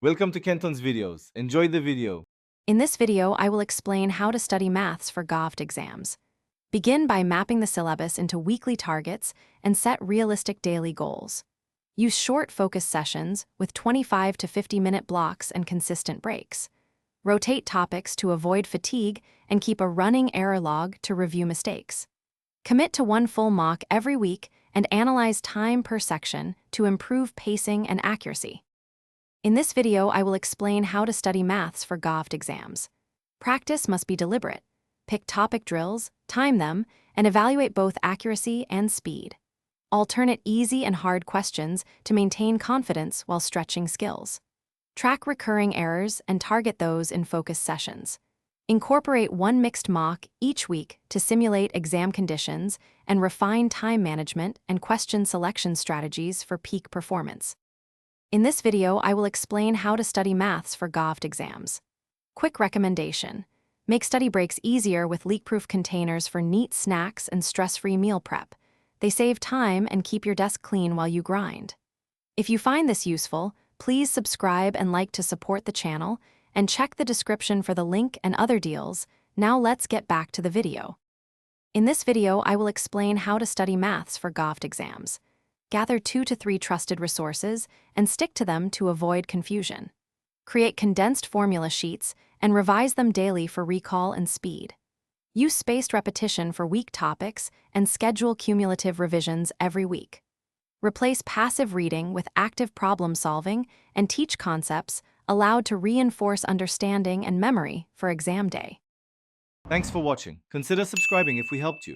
Welcome to Kenton's videos. Enjoy the video. In this video, I will explain how to study maths for Govt exams. Begin by mapping the syllabus into weekly targets and set realistic daily goals. Use short focus sessions with 25 to 50-minute blocks and consistent breaks. Rotate topics to avoid fatigue and keep a running error log to review mistakes. Commit to one full mock every week and analyze time per section to improve pacing and accuracy. In this video, I will explain how to study maths for Govt exams. Practice must be deliberate. Pick topic drills, time them, and evaluate both accuracy and speed. Alternate easy and hard questions to maintain confidence while stretching skills. Track recurring errors and target those in focus sessions. Incorporate one mixed mock each week to simulate exam conditions and refine time management and question selection strategies for peak performance. In this video, I will explain how to study maths for Govt exams. Quick recommendation: make study breaks easier with leak-proof containers for neat snacks and stress-free meal prep. They save time and keep your desk clean while you grind. If you find this useful, please subscribe and like to support the channel, and check the description for the link and other deals. Now let's get back to the video. In this video, I will explain how to study maths for Govt exams. Gather 2 to 3 trusted resources and stick to them to avoid confusion. Create condensed formula sheets and revise them daily for recall and speed. Use spaced repetition for weak topics and schedule cumulative revisions every week. Replace passive reading with active problem solving and teach concepts allowed to reinforce understanding and memory for exam day. Thanks for watching. Consider subscribing if we helped you.